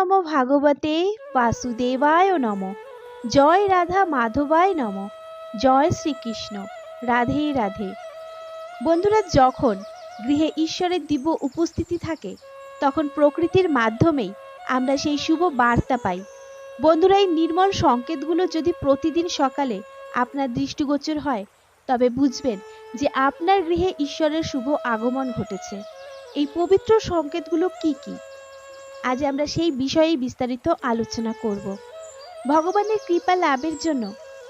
নমো ভাগবতে বাসুদেবায় নমো। জয় রাধা মাধবায় নমো। জয় শ্রীকৃষ্ণ। রাধে রাধে। বন্ধুরা, যখন গৃহে ঈশ্বরের দিব্য উপস্থিতি থাকে তখন প্রকৃতির মাধ্যমেই আমরা সেই শুভ বার্তা পাই। বন্ধুরা, এই নির্মল সংকেতগুলো যদি প্রতিদিন সকালে আপনার দৃষ্টিগোচর হয় তবে বুঝবেন যে আপনার গৃহে ঈশ্বরের শুভ আগমন ঘটেছে। এই পবিত্র সংকেতগুলো কি কি? আজ আমরা সেই বিষয়েই বিস্তারিত আলোচনা করব। ভগবানের কৃপা লাভের জন্য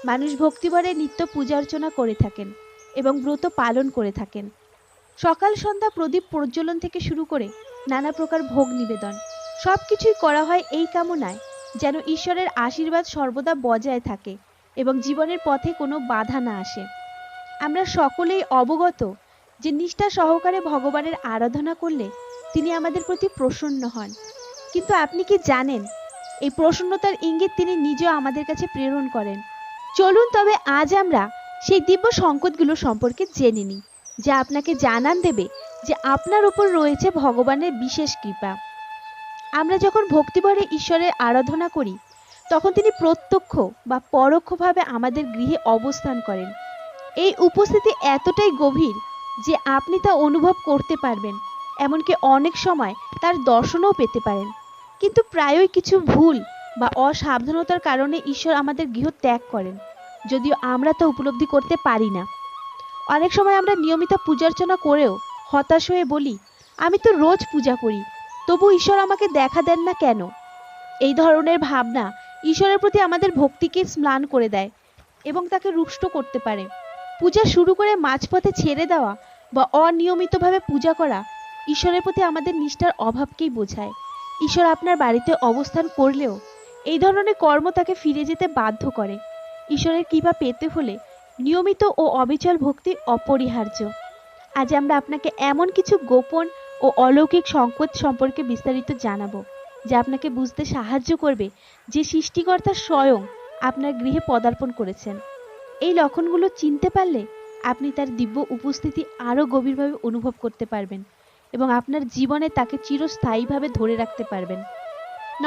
মানুষ ভক্তিভরে নিত্য পূজা অর্চনা করে থাকেন এবং ব্রত পালন করে থাকেন। সকাল সন্ধ্যা প্রদীপ প্রজ্বলন থেকে শুরু করে নানা প্রকার ভোগ নিবেদন সবকিছুই করা হয় এই কামনায় যেন ঈশ্বরের আশীর্বাদ সর্বদা বজায় থাকে এবং জীবনের পথে কোনো বাধা না আসে। আমরা সকলেই অবগত যে নিষ্ঠা সহকারে ভগবানের আরাধনা করলে তিনি আমাদের প্রতি প্রসন্ন হন। কিন্তু আপনি কি জানেন এই প্রসন্নতার ইঙ্গিত তিনি নিজেও আমাদের কাছে প্রেরণ করেন? চলুন তবে আজ আমরা সেই দিব্য সংকেতগুলো সম্পর্কে জেনে নিই, যা আপনাকে জানান দেবে যে আপনার উপর রয়েছে ভগবানের বিশেষ কৃপা। আমরা যখন ভক্তিভরে ঈশ্বরের আরাধনা করি তখন তিনি প্রত্যক্ষ বা পরোক্ষভাবে আমাদের গৃহে অবস্থান করেন। এই উপস্থিতি এতটাই গভীর যে আপনি তা অনুভব করতে পারবেন, এমনকি অনেক সময় তার দর্শনও পেতে পারেন। কিন্তু প্রায়ই কিছু ভুল বা অসাবধানতার কারণে ঈশ্বর আমাদের গৃহ ত্যাগ করেন, যদিও আমরা তা উপলব্ধি করতে পারি না। অনেক সময় আমরা নিয়মিত পূজার্চনা করেও হতাশ হয়ে বলি, আমি তো রোজ পূজা করি, তবু ঈশ্বর আমাকে দেখা দেন না কেন? এই ধরনের ভাবনা ঈশ্বরের প্রতি আমাদের ভক্তিকে ম্লান করে দেয় এবং তাকে রুষ্ট করতে পারে। পূজা শুরু করে মাঝপথে ছেড়ে দেওয়া বা অনিয়মিতভাবে পূজা করা ঈশ্বরের প্রতি আমাদের নিষ্ঠার অভাবকেই বোঝায়। ঈশ্বর আপনার বাড়িতে অবস্থান করলেও এই ধরনের কর্ম তাকে ফিরে যেতে বাধ্য করে। ঈশ্বরের কৃপা পেতে হলে নিয়মিত ও অবিচল ভক্তি অপরিহার্য। আজ আমরা আপনাকে এমন কিছু গোপন ও অলৌকিক সংকেত সম্পর্কে বিস্তারিত জানাবো, যা আপনাকে বুঝতে সাহায্য করবে যে সৃষ্টিকর্তা স্বয়ং আপনার গৃহে পদার্পণ করেছেন। এই লক্ষণগুলো চিনতে পারলে আপনি তার দিব্য উপস্থিতি আরও গভীরভাবে অনুভব করতে পারবেন এবং আপনার জীবনে তাকে চিরস্থায়ীভাবে ধরে রাখতে পারবেন।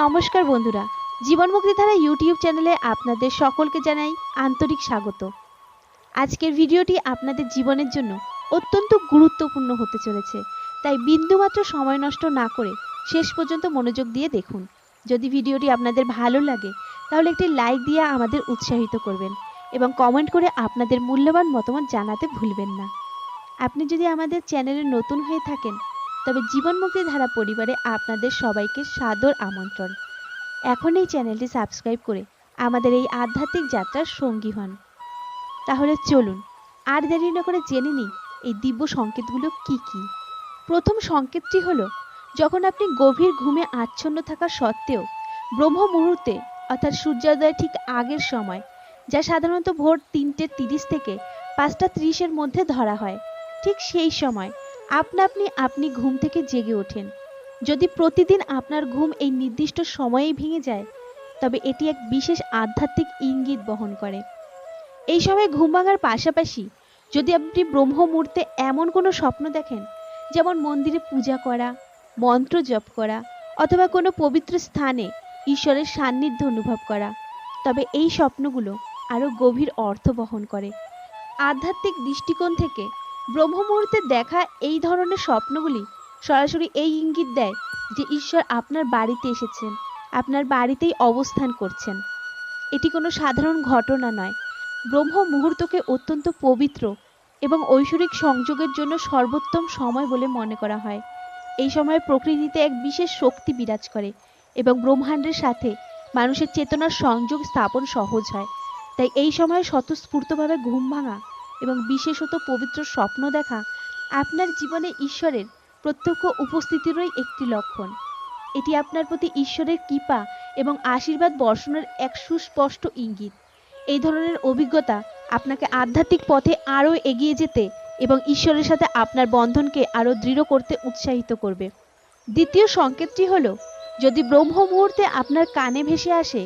নমস্কার বন্ধুরা, জীবন মুক্তিধারা ইউটিউব চ্যানেলে আপনাদের সকলকে জানাই আন্তরিক স্বাগত। আজকের ভিডিওটি আপনাদের জীবনের জন্য অত্যন্ত গুরুত্বপূর্ণ হতে চলেছে, তাই বিন্দুমাত্র সময় নষ্ট না করে শেষ পর্যন্ত মনোযোগ দিয়ে দেখুন। যদি ভিডিওটি আপনাদের ভালো লাগে তাহলে একটি লাইক দিয়ে আমাদের উৎসাহিত করবেন এবং কমেন্ট করে আপনাদের মূল্যবান মতামত জানাতে ভুলবেন না। আপনি যদি আমাদের চ্যানেলে নতুন হয়ে থাকেন তবে জীবন মুক্তিধারা পরিবারে আপনাদের সবাইকে সাদর আমন্ত্রণ। এখন এই চ্যানেলটি সাবস্ক্রাইব করে আমাদের এই আধ্যাত্মিক যাত্রার সঙ্গী হন। তাহলে চলুন আর দেরি না করে জেনে নিই এই দিব্য সংকেতগুলো কি কি। প্রথম সংকেতটি হলো যখন আপনি গভীর ঘুমে আচ্ছন্ন থাকা সত্ত্বেও ব্রহ্ম মুহূর্তে অর্থাৎ সূর্যোদয়ের ঠিক আগের সময়, যা সাধারণত ভোর 3:30 থেকে 5:30 মধ্যে ধরা হয়, ঠিক সেই সময় আপনি ঘুম থেকে জেগে ওঠেন। যদি প্রতিদিন আপনার ঘুম এই নির্দিষ্ট সময়েই ভেঙে যায় তবে এটি এক বিশেষ আধ্যাত্মিক ইঙ্গিত বহন করে। এই সময় ঘুম ভাঙার পাশাপাশি যদি আপনি ব্রহ্ম মুহূর্তে এমন কোনো স্বপ্ন দেখেন, যেমন মন্দিরে পূজা করা, মন্ত্র জপ করা অথবা কোনো পবিত্র স্থানে ঈশ্বরের সান্নিধ্য অনুভব করা, তবে এই স্বপ্নগুলো আরও গভীর অর্থ বহন করে। আধ্যাত্মিক দৃষ্টিকোণ থেকে ব্রহ্ম মুহূর্তে দেখা এই ধরনের স্বপ্নগুলি সরাসরি এই ইঙ্গিত দেয় যে ঈশ্বর আপনার বাড়িতে এসেছেন, আপনার বাড়িতেই অবস্থান করছেন। এটি কোনো সাধারণ ঘটনা নয়। ব্রহ্ম মুহূর্তকে অত্যন্ত পবিত্র এবং ঐশ্বরিক সংযোগের জন্য সর্বোত্তম সময় বলে মনে করা হয়। এই সময় প্রকৃতিতে এক বিশেষ শক্তি বিরাজ করে এবং ব্রহ্মাণ্ডের সাথে মানুষের চেতনার সংযোগ স্থাপন সহজ হয়। তাই এই সময় স্বতঃস্ফূর্তভাবে ঘুম ভাঙা এবং বিশেষত পবিত্র স্বপ্ন দেখা আপনার জীবনে ঈশ্বরের প্রত্যক্ষ উপস্থিতিরই একটি লক্ষণ। এটি আপনার প্রতি ঈশ্বরের কৃপা এবং আশীর্বাদ বর্ষণের এক সুস্পষ্ট ইঙ্গিত। এই ধরনের অভিজ্ঞতা আপনাকে আধ্যাত্মিক পথে আরও এগিয়ে যেতে এবং ঈশ্বরের সাথে আপনার বন্ধনকে আরও দৃঢ় করতে উৎসাহিত করবে। দ্বিতীয় সংকেতটি হলো যদি ব্রহ্ম মুহূর্তে আপনার কানে ভেসে আসে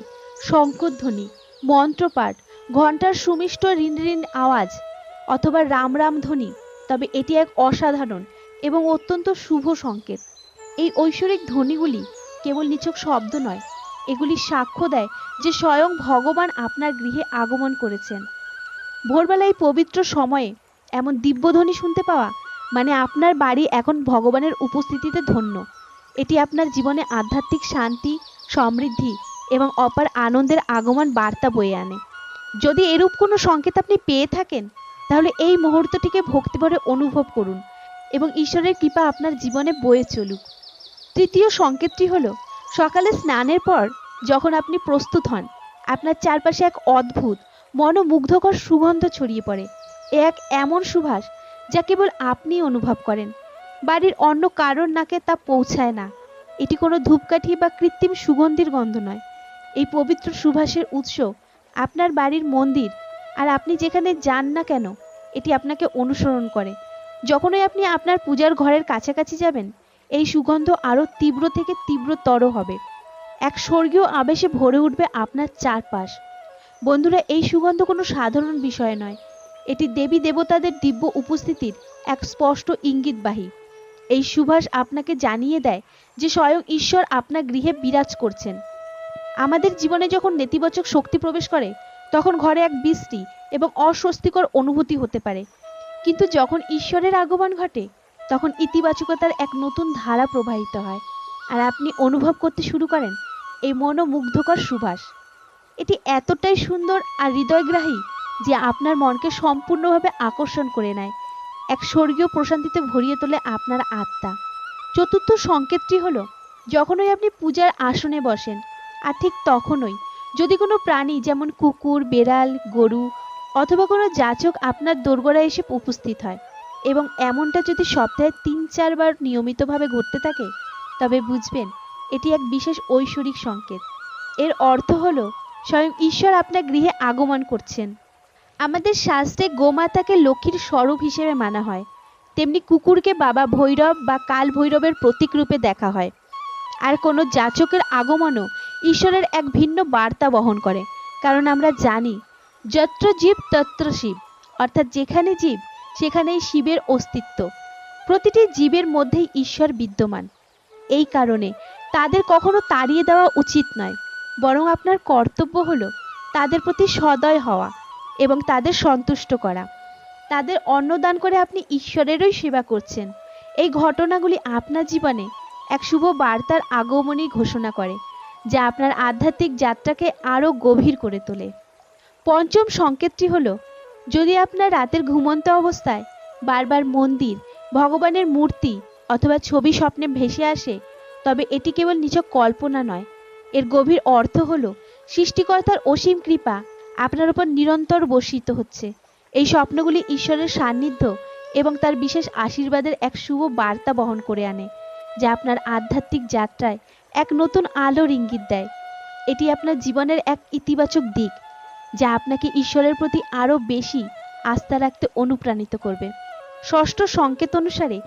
শঙ্খধ্বনি, মন্ত্রপাঠ, ঘণ্টার সুমিষ্ট রিন রিন আওয়াজ অথবা রাম রাম ধ্বনি, তবে এটি এক অসাধারণ এবং অত্যন্ত শুভ সংকেত। এই ঐশ্বরিক ধ্বনিগুলি কেবল নিছক শব্দ নয়, এগুলি সাক্ষ্য দেয় যে স্বয়ং ভগবান আপনার গৃহে আগমন করেছেন। ভোরবেলা এই পবিত্র সময়ে এমন দিব্যধ্বনি শুনতে পাওয়া মানে আপনার বাড়ি এখন ভগবানের উপস্থিতিতে ধন্য। এটি আপনার জীবনে আধ্যাত্মিক শান্তি, সমৃদ্ধি এবং অপার আনন্দের আগমন বার্তা বয়ে আনে। যদি এরূপ কোনো সংকেত আপনি পেয়ে থাকেন, তাহলে এই মুহূর্তটিকে ভক্তিভরে অনুভব করুন এবং ঈশ্বরের কৃপা আপনার জীবনে বয়ে চলুক। তৃতীয় সংকেতটি হলো, সকালে স্নানের পর যখন আপনি প্রস্তুত হন, আপনার চারপাশে এক অদ্ভুত মনোমুগ্ধকর সুগন্ধ ছড়িয়ে পড়ে। এ এক এমন সুবাস যা কেবল আপনি অনুভব করেন, বাড়ির অন্য কারোর নাকে তা পৌঁছায় না। এটি কোনো ধূপকাঠি বা কৃত্রিম সুগন্ধির গন্ধ নয়। এই পবিত্র সুবাসের উৎস আপনার বাড়ির মন্দির, আর আপনি যেখানে যান না কেন এটি আপনাকে অনুসরণ করে। যখনই আপনি আপনার পূজার ঘরের কাছাকাছি যাবেন, এই সুগন্ধ আরও তীব্র থেকে তীব্রতর হবে। এক স্বর্গীয় আবেশে ভরে উঠবে আপনার চারপাশ। বন্ধুরা, এই সুগন্ধ কোনো সাধারণ বিষয় নয়, এটি দেবী দেবতাদের দিব্য উপস্থিতির এক স্পষ্ট ইঙ্গিতবাহী। এই সুবাস আপনাকে জানিয়ে দেয় যে স্বয়ং ঈশ্বর আপনার গৃহে বিরাজ করছেন। আমাদের জীবনে যখন নেতিবাচক শক্তি প্রবেশ করে, তখন ঘরে এক বিশ্রী এবং অস্বস্তিকর অনুভূতি হতে পারে। কিন্তু যখন ঈশ্বরের আগমন ঘটে, তখন ইতিবাচকতার এক নতুন ধারা প্রবাহিত হয়, আর আপনি অনুভব করতে শুরু করেন এই মনোমুগ্ধকর সুবাস। এটি এতটাই সুন্দর আর হৃদয়গ্রাহী যে আপনার মনকে সম্পূর্ণভাবে আকর্ষণ করে নেয়, এক স্বর্গীয় প্রশান্তিতে ভরিয়ে তোলে আপনার আত্মা। চতুর্থ সংকেতটি হলো, যখনই আপনি পূজার আসনে বসেন, আর ঠিক তখনই যদি কোনো প্রাণী যেমন কুকুর, বেড়াল, গরু অথবা কোনো যাচক আপনার দোরগোড়ায় এসে উপস্থিত হয়, এবং এমনটা যদি সপ্তাহে ৩-৪ বার নিয়মিতভাবে ঘটতে থাকে, তবে বুঝবেন এটি এক বিশেষ ঐশ্বরিক সংকেত। এর অর্থ হলো স্বয়ং ঈশ্বর আপনার গৃহে আগমন করছেন। আমাদের শাস্ত্রে গোমাতাকে লক্ষ্মীর স্বরূপ হিসেবে মানা হয়, তেমনি কুকুরকে বাবা ভৈরব বা কাল ভৈরবের প্রতীক রূপে দেখা হয়। আর কোনো যাচকের আগমনও ঈশ্বরের এক ভিন্ন বার্তা বহন করে, কারণ আমরা জানি যত্র জীব তত্র শিব, অর্থাৎ যেখানে জীব সেখানেই শিবের অস্তিত্ব। প্রতিটি জীবের মধ্যেই ঈশ্বর বিদ্যমান। এই কারণে তাদের কখনো তাড়িয়ে দেওয়া উচিত নয়, বরং আপনার কর্তব্য হলো তাদের প্রতি সদয় হওয়া এবং তাদের সন্তুষ্ট করা। তাদের অন্নদান করে আপনি ঈশ্বরেরই সেবা করছেন। এই ঘটনাগুলি আপনার জীবনে এক শুভ বার্তার আগমনী ঘোষণা করে, যা আপনার আধ্যাত্মিক যাত্রাকে আরও গভীর করে তোলে। পঞ্চম সংকেতটি হলো, যদি আপনার রাতের ঘুমন্ত অবস্থায় বারবার মন্দির, ভগবানের মূর্তি অথবা ছবি স্বপ্নে ভেসে আসে, তবে এটি কেবল নিছক কল্পনা নয়। এর গভীর অর্থ হলো সৃষ্টিকর্তার অসীম কৃপা আপনার উপর নিরন্তর বর্ষিত হচ্ছে। এই স্বপ্নগুলি ঈশ্বরের সান্নিধ্য এবং তার বিশেষ আশীর্বাদের এক শুভ বার্তা বহন করে আনে, যা আপনার আধ্যাত্মিক যাত্রায় এক নতুন আলোর ইঙ্গিত দেয়। এটি আপনার জীবনের এক ইতিবাচক দিক, যা আপনাকে ঈশ্বরের প্রতি আরও বেশি আস্থা রাখতে অনুপ্রাণিত করবে। ষষ্ঠ সংকেত অনুসারে,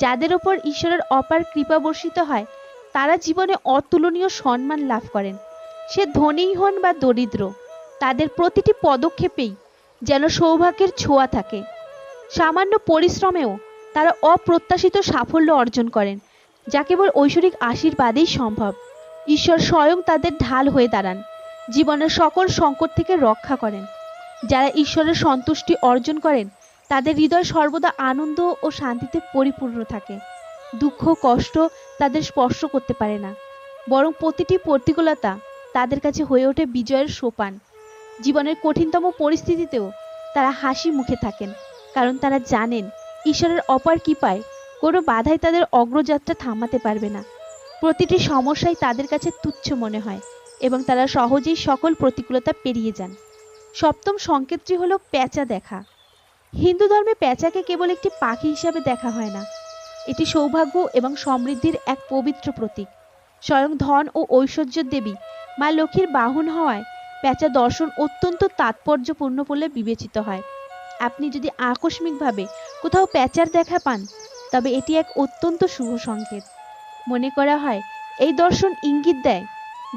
যাদের ওপর ঈশ্বরের অপার কৃপা বর্ষিত হয়, তারা জীবনে অতুলনীয় সম্মান লাভ করেন। সে ধনীই হন বা দরিদ্র, তাদের প্রতিটি পদক্ষেপেই যেন সৌভাগ্যের ছোঁয়া থাকে। সামান্য পরিশ্রমেও তারা অপ্রত্যাশিত সাফল্য অর্জন করেন, যা কেবল ঐশ্বরিক আশীর্বাদেই সম্ভব। ঈশ্বর স্বয়ং তাদের ঢাল হয়ে দাঁড়ান, জীবনের সকল সংকট থেকে রক্ষা করেন। যারা ঈশ্বরের সন্তুষ্টি অর্জন করেন, তাদের হৃদয় সর্বদা আনন্দ ও শান্তিতে পরিপূর্ণ থাকে। দুঃখ, কষ্ট তাদের স্পর্শ করতে পারে না, বরং প্রতিটি প্রতিকূলতা তাদের কাছে হয়ে ওঠে বিজয়ের সোপান। জীবনের কঠিনতম পরিস্থিতিতেও তারা হাসি মুখে থাকেন, কারণ তারা জানেন ঈশ্বরের অপার কৃপায় কোনো বাধাই তাদের অগ্রযাত্রা থামাতে পারবে না। প্রতিটি সমস্যাই তাদের কাছে তুচ্ছ মনে হয় এবং তারা সহজেই সকল প্রতিকূলতা পেরিয়ে যান। সপ্তম সংকেতটি হলো পেঁচা দেখা। হিন্দু ধর্মে পেঁচাকে কেবল একটি পাখি হিসাবে দেখা হয় না, এটি সৌভাগ্য এবং সমৃদ্ধির এক পবিত্র প্রতীক। স্বয়ং ধন ও ঐশ্বর্যের দেবী মা লক্ষ্মীর বাহন হওয়ায় পেঁচা দর্শন অত্যন্ত তাৎপর্যপূর্ণ বলে বিবেচিত হয়। আপনি যদি আকস্মিকভাবে কোথাও পেঁচার দেখা পান, তবে এটি এক অত্যন্ত শুভ সংকেত। মনে করা হয় এই দর্শন ইঙ্গিত দেয়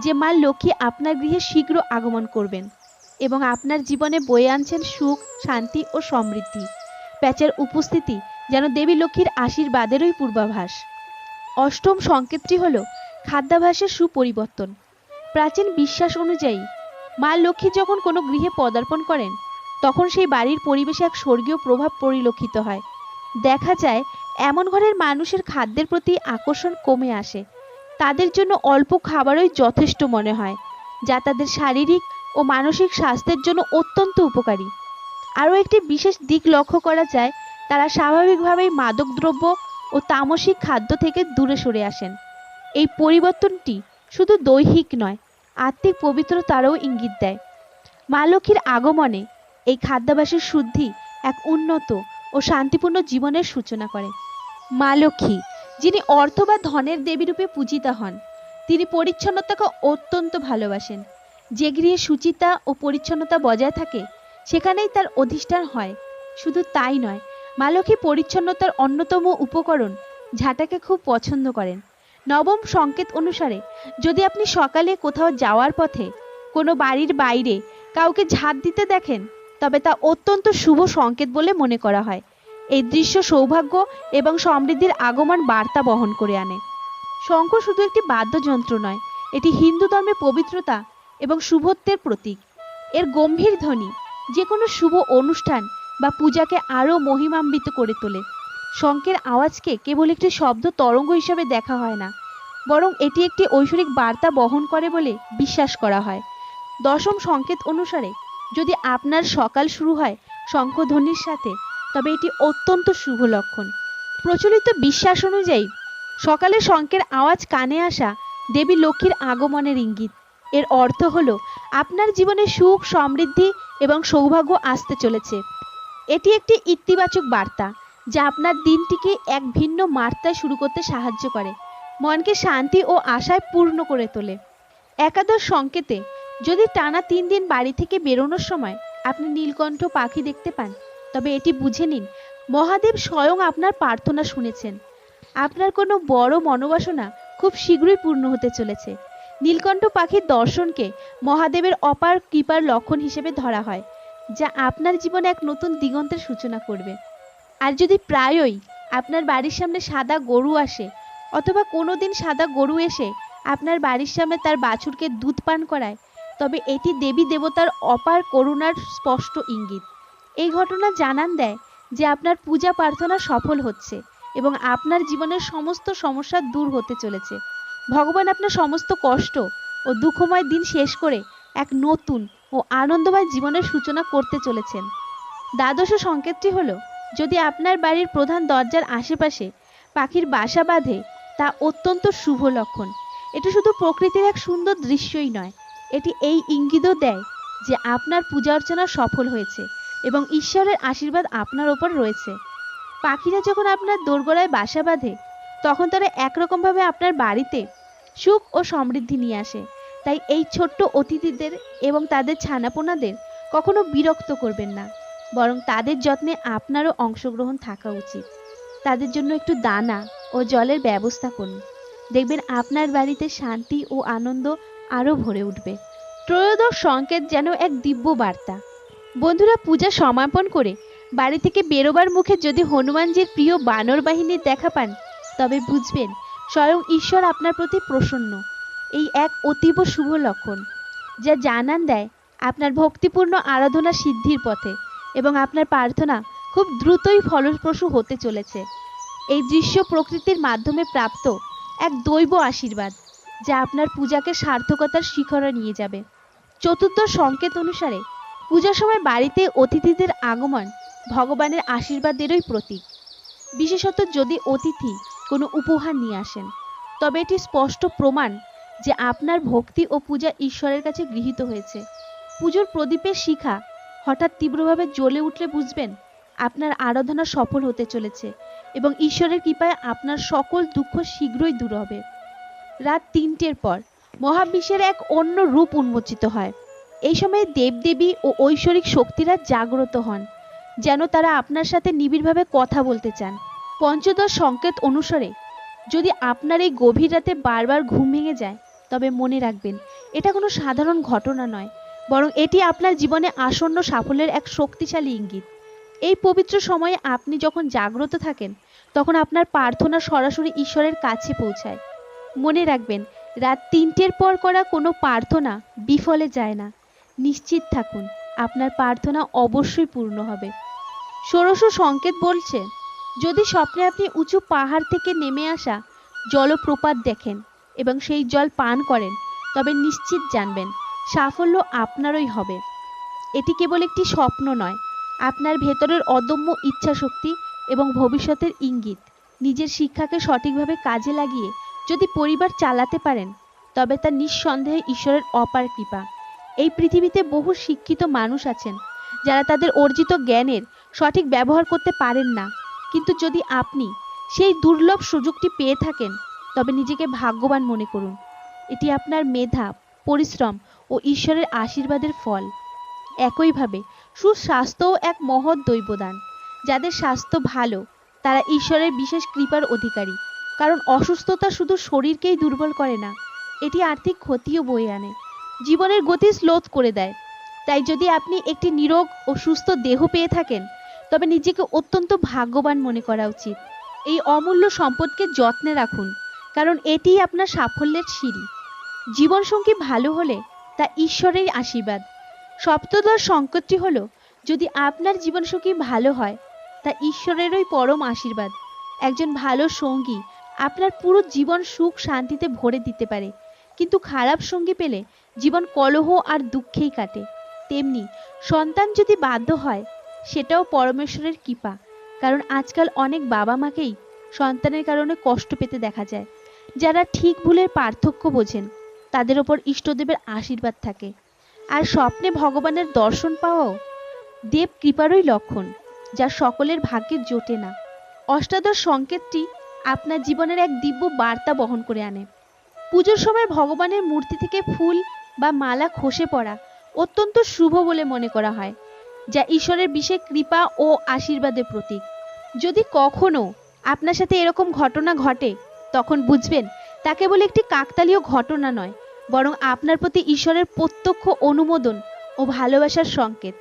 যে মা লক্ষ্মী আপনার গৃহে শীঘ্র আগমন করবেন এবং আপনার জীবনে বয়ে আনছেন সুখ, শান্তি ও সমৃদ্ধি। পেঁচার উপস্থিতি যেন দেবী লক্ষ্মীর আশীর্বাদেরই পূর্বাভাস। অষ্টম সংকেতটি হলো, খাদ্যাভ্যাসের সুপরিবর্তন। প্রাচীন বিশ্বাস অনুযায়ী মা লক্ষ্মী যখন কোনো গৃহে পদার্পণ করেন তখন সেই বাড়ির পরিবেশে এক স্বর্গীয় প্রভাব পরিলক্ষিত হয়। দেখা যায় এমন ঘরের মানুষের খাদ্যের প্রতি আকর্ষণ কমে আসে। তাদের জন্য অল্প খাবারই যথেষ্ট মনে হয়, যা তাদের শারীরিক ও মানসিক স্বাস্থ্যের জন্য অত্যন্ত উপকারী। আরও একটি বিশেষ দিক লক্ষ্য করা যায়, তারা স্বাভাবিকভাবেই মাদকদ্রব্য ও তামসিক খাদ্য থেকে দূরে সরে আসেন। এই পরিবর্তনটি শুধু দৈহিক নয়, আত্মিক পবিত্রতারও ইঙ্গিত দেয়। মা লক্ষ্মীর আগমনে এই খাদ্যাভ্যাসের শুদ্ধি এক উন্নত ও শান্তিপূর্ণ জীবনের সূচনা করে। মা লক্ষ্মী, যিনি অর্থ বা ধনের দেবীরূপে পূজিতা হন, তিনি পরিচ্ছন্নতাকে অত্যন্ত ভালোবাসেন। যে গৃহে শুচিতা ও পরিচ্ছন্নতা বজায় থাকে সেখানেই তার অধিষ্ঠান হয়। শুধু তাই নয়, মা লক্ষ্মী পরিচ্ছন্নতার অন্যতম উপকরণ ঝাঁটাকে খুব পছন্দ করেন। নবম সংকেত অনুসারে যদি আপনি সকালে কোথাও যাওয়ার পথে কোনো বাড়ির বাইরে কাউকে ঝাঁট দিতে দেখেন তবে তা অত্যন্ত শুভ সংকেত বলে মনে করা হয়। এই দৃশ্য সৌভাগ্য এবং সমৃদ্ধির আগমন বার্তা বহন করে আনে। শঙ্খ শুধু একটি বাদ্যযন্ত্র নয়, এটি হিন্দু ধর্মে পবিত্রতা এবং শুভত্বের প্রতীক। এর গম্ভীর ধ্বনি যে কোনো শুভ অনুষ্ঠান বা পূজাকে আরও মহিমান্বিত করে তোলে। শঙ্খের আওয়াজকে কেবল একটি শব্দ তরঙ্গ হিসেবে দেখা হয় না, বরং এটি একটি ঐশ্বরিক বার্তা বহন করে বলে বিশ্বাস করা হয়। দশম সংকেত অনুসারে যদি আপনার সকাল শুরু হয় শঙ্খধ্বনির সাথে তবে এটি অত্যন্ত শুভ লক্ষণ। প্রচলিত বিশ্বাস অনুযায়ী সকালে শঙ্খের আওয়াজ কানে আসা দেবী লক্ষ্মীর আগমনের ইঙ্গিত। এর অর্থ হলো আপনার জীবনে সুখ, সমৃদ্ধি এবং সৌভাগ্য আসতে চলেছে। এটি একটি ইতিবাচক বার্তা যা আপনার দিনটিকে এক ভিন্ন মাত্রায় শুরু করতে সাহায্য করে, মনকে শান্তি ও আশায় পূর্ণ করে তোলে। একাদশ সংকেতে যদি টানা 3 দিন বাড়ি থেকে বেরোনোর সময় আপনি নীলকণ্ঠ পাখি দেখতে পান তবে এটি বুঝে নিন মহাদেব স্বয়ং আপনার প্রার্থনা শুনেছেন। আপনার কোনো বড় মনোবাসনা খুব শীঘ্রই পূর্ণ হতে চলেছে। নীলকণ্ঠ পাখির দর্শনকে মহাদেবের অপার কৃপার লক্ষণ হিসেবে ধরা হয়, যা আপনার জীবনে এক নতুন দিগন্তের সূচনা করবে। আর যদি প্রায়ই আপনার বাড়ির সামনে সাদা গরু আসে অথবা কোনো দিন সাদা গরু এসে আপনার বাড়ির সামনে তার বাছুরকে দুধ পান করায় তবে এটি দেবী দেবতার অপার করুণার স্পষ্ট ইঙ্গিত। এই ঘটনা জানান দেয় যে আপনার পূজা প্রার্থনা সফল হচ্ছে এবং আপনার জীবনের সমস্ত সমস্যা দূর হতে চলেছে। ভগবান আপনার সমস্ত কষ্ট ও দুঃখময় দিন শেষ করে এক নতুন ও আনন্দময় জীবনের সূচনা করতে চলেছেন। দ্বাদশ সংকেতটি হলো যদি আপনার বাড়ির প্রধান দরজার আশেপাশে পাখির বাসা বাঁধে তা অত্যন্ত শুভ লক্ষণ। এটি শুধু প্রকৃতির এক সুন্দর দৃশ্যই নয়, এটি এই ইঙ্গিতও দেয় যে আপনার পূজা অর্চনা সফল হয়েছে এবং ঈশ্বরের আশীর্বাদ আপনার ওপর রয়েছে। পাখিরা যখন আপনার দোরগোড়ায় বাসা বাঁধে তখন তারা একরকমভাবে আপনার বাড়িতে সুখ ও সমৃদ্ধি নিয়ে আসে। তাই এই ছোট্ট অতিথিদের এবং তাদের ছানাপোনাদের কখনো বিরক্ত করবেন না, বরং তাদের যত্নে আপনারও অংশগ্রহণ থাকা উচিত। তাদের জন্য একটু দানা ও জলের ব্যবস্থা করুন, দেখবেন আপনার বাড়িতে শান্তি ও আনন্দ আরও ভরে উঠবে। ত্রয়োদশ সংকেত যেন এক দিব্য বার্তা। বন্ধুরা, পূজা সমাপন করে বাড়ি থেকে বেরোবার মুখে যদি হনুমানজির প্রিয় বানর বাহিনীর দেখা পান তবে বুঝবেন স্বয়ং ঈশ্বর আপনার প্রতি প্রসন্ন। এই এক অতীব শুভ লক্ষণ যা জানান দেয় আপনার ভক্তিপূর্ণ আরাধনা সিদ্ধির পথে এবং আপনার প্রার্থনা খুব দ্রুতই ফলপ্রসূ হতে চলেছে। এই দৃশ্য প্রকৃতির মাধ্যমে প্রাপ্ত এক দৈব আশীর্বাদ যা আপনার পূজাকে সার্থকতার শিখরে নিয়ে যাবে। চতুর্থ সংকেত অনুসারে পূজার সময় বাড়িতে অতিথিদের আগমন ভগবানের আশীর্বাদেরই প্রতীক। বিশেষত যদি অতিথি কোনো উপহার নিয়ে আসেন তবে এটি স্পষ্ট প্রমাণ যে আপনার ভক্তি ও পূজা ঈশ্বরের কাছে গৃহীত হয়েছে। পুজোর প্রদীপের শিখা হঠাৎ তীব্রভাবে জ্বলে উঠলে বুঝবেন আপনার আরাধনা সফল হতে চলেছে এবং ঈশ্বরের কৃপায় আপনার সকল দুঃখ শীঘ্রই দূর হবে। রাত 3টের পর মহাবিশ্বের এক অন্য রূপ উন্মোচিত হয়। এই সময়ে দেবদেবী ও ঐশ্বরিক শক্তিরা জাগ্রত হন, যেন তারা আপনার সাথে নিবিড়ভাবে কথা বলতে চান। পঞ্চদশ সংকেত অনুসারে যদি আপনার এই গভীর রাতে বারবার ঘুম ভেঙে যায় তবে মনে রাখবেন এটা কোনো সাধারণ ঘটনা নয়, বরং এটি আপনার জীবনে আসন্ন সাফল্যের এক শক্তিশালী ইঙ্গিত। এই পবিত্র সময়ে আপনি যখন জাগ্রত থাকেন তখন আপনার প্রার্থনা সরাসরি ঈশ্বরের কাছে পৌঁছায়। মনে রাখবেন, রাত ৩টের পর করা কোনো প্রার্থনা বিফলে যায় না। নিশ্চিত থাকুন, আপনার প্রার্থনা অবশ্যই পূর্ণ হবে। ষোড়শ সংকেত বলছে, যদি স্বপ্নে আপনি উঁচু পাহাড় থেকে নেমে আসা জলপ্রপাত দেখেন এবং সেই জল পান করেন, তবে নিশ্চিত জানবেন সাফল্য আপনারই হবে। এটি কেবল একটি স্বপ্ন নয়, আপনার ভেতরের অদম্য ইচ্ছাশক্তি এবং ভবিষ্যতের ইঙ্গিত। নিজের শিক্ষাকে সঠিকভাবে কাজে লাগিয়ে যদি পরিবার চালাতে পারেন, তবে তা নিঃসন্দেহে ঈশ্বরের অপার কৃপা। এই পৃথিবীতে বহু শিক্ষিত মানুষ আছেন যারা তাদের অর্জিত জ্ঞানের সঠিক ব্যবহার করতে পারেন না, কিন্তু যদি আপনি সেই দুর্লভ সুযোগটি পেয়ে থাকেন, তবে নিজেকে ভাগ্যবান মনে করুন। এটি আপনার মেধা, পরিশ্রম ও ঈশ্বরের আশীর্বাদের ফল। একইভাবে সুস্বাস্থ্যও এক মহৎ দৈবদান। যাদের স্বাস্থ্য ভালো তারা ঈশ্বরের বিশেষ কৃপার অধিকারী, কারণ অসুস্থতা শুধু শরীরকেই দুর্বল করে না, এটি আর্থিক ক্ষতিও বয়ে আনে, জীবনের গতি স্লোথ করে দেয়। তাই যদি আপনি একটি নিরোগ ও সুস্থ দেহ পেয়ে থাকেন, তবে নিজেকে অত্যন্ত ভাগ্যবান মনে করা উচিত। এই অমূল্য সম্পদকে যত্নে রাখুন, কারণ এটিই আপনার সাফল্যের সিঁড়ি। জীবনসঙ্গী ভালো হলে তা ঈশ্বরের আশীর্বাদ। সপ্তদশ সংকেতটি হলো, যদি আপনার জীবনসঙ্গী ভালো হয়, তা ঈশ্বরেরই পরম আশীর্বাদ। একজন ভালো সঙ্গী আপনার পুরো জীবন সুখ শান্তিতে ভরে দিতে পারে, কিন্তু খারাপ সঙ্গী পেলে জীবন কলহ আর দুঃখেই কাটে। তেমনি সন্তান যদি বাধ্য হয়, সেটাও পরমেশ্বরের কৃপা, কারণ আজকাল অনেক বাবা মাকেই সন্তানের কারণে কষ্ট পেতে দেখা যায়। যারা ঠিক ভুলের পার্থক্য বোঝেন, তাদের ওপর ইষ্টদেবের আশীর্বাদ থাকে। আর স্বপ্নে ভগবানের দর্শন পাওয়াও দেব কৃপারই লক্ষণ, যা সকলের ভাগ্যে জোটে না। অষ্টাদশ সংকেতটি আপনার জীবনের এক দিব্য বার্তা বহন করে আনে। পুজোর সময় ভগবানের মূর্তি থেকে ফুল বা মালা খসে পড়া অত্যন্ত শুভ বলে মনে করা হয়, যা ঈশ্বরের বিশেষ কৃপা ও আশীর্বাদের প্রতীক। যদি কখনো আপনার সাথে এরকম ঘটনা ঘটে, তখন বুঝবেন তা কেবল একটি কাকতালীয় ঘটনা নয়, বরং আপনার প্রতি ঈশ্বরের প্রত্যক্ষ অনুমোদন ও ভালোবাসার সংকেত।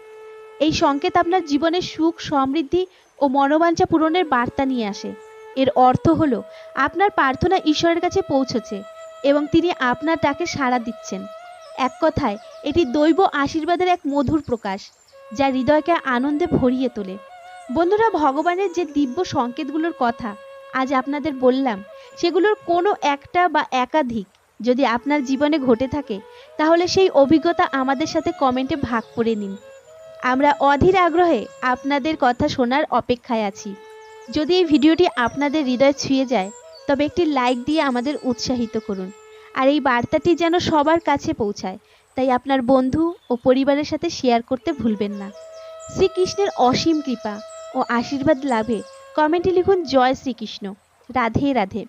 এই সংকেত আপনার জীবনে সুখ, সমৃদ্ধি ও মনোবাঞ্ছা পূরণের বার্তা নিয়ে আসে। এর অর্থ হলো আপনার প্রার্থনা ঈশ্বরের কাছে পৌঁছেছে এবং তিনি আপনার ডাকে সাড়া দিচ্ছেন। এক কথায়, এটি দৈব আশীর্বাদের এক মধুর প্রকাশ, যা হৃদয়কে আনন্দে ভরিয়ে তোলে। বন্ধুরা, ভগবানের যে দিব্য সংকেতগুলোর কথা আজ আপনাদের বললাম, সেগুলোর কোনো একটা বা একাধিক যদি আপনার জীবনে ঘটে থাকে, তাহলে সেই অভিজ্ঞতা আমাদের সাথে কমেন্টে ভাগ করে নিন। আমরা অধীর আগ্রহে আপনাদের কথা শোনার অপেক্ষায় আছি। যদি এই ভিডিওটি আপনাদের হৃদয় ছুঁয়ে যায়, তবে একটি লাইক দিয়ে আমাদের উৎসাহিত করুন। আর এই বার্তাটি যেন সবার কাছে পৌঁছায়, তাই আপনার বন্ধু ও পরিবারের সাথে শেয়ার করতে ভুলবেন না। শ্রীকৃষ্ণের অসীম কৃপা ও আশীর্বাদ লাভে কমেন্টে লিখুন জয় শ্রীকৃষ্ণ, রাধে রাধে।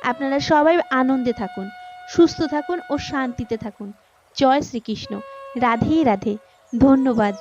আপনারা সবাই আনন্দে থাকুন, সুস্থ থাকুন ও শান্তিতে থাকুন। জয় শ্রীকৃষ্ণ, রাধে রাধে। ধন্যবাদ।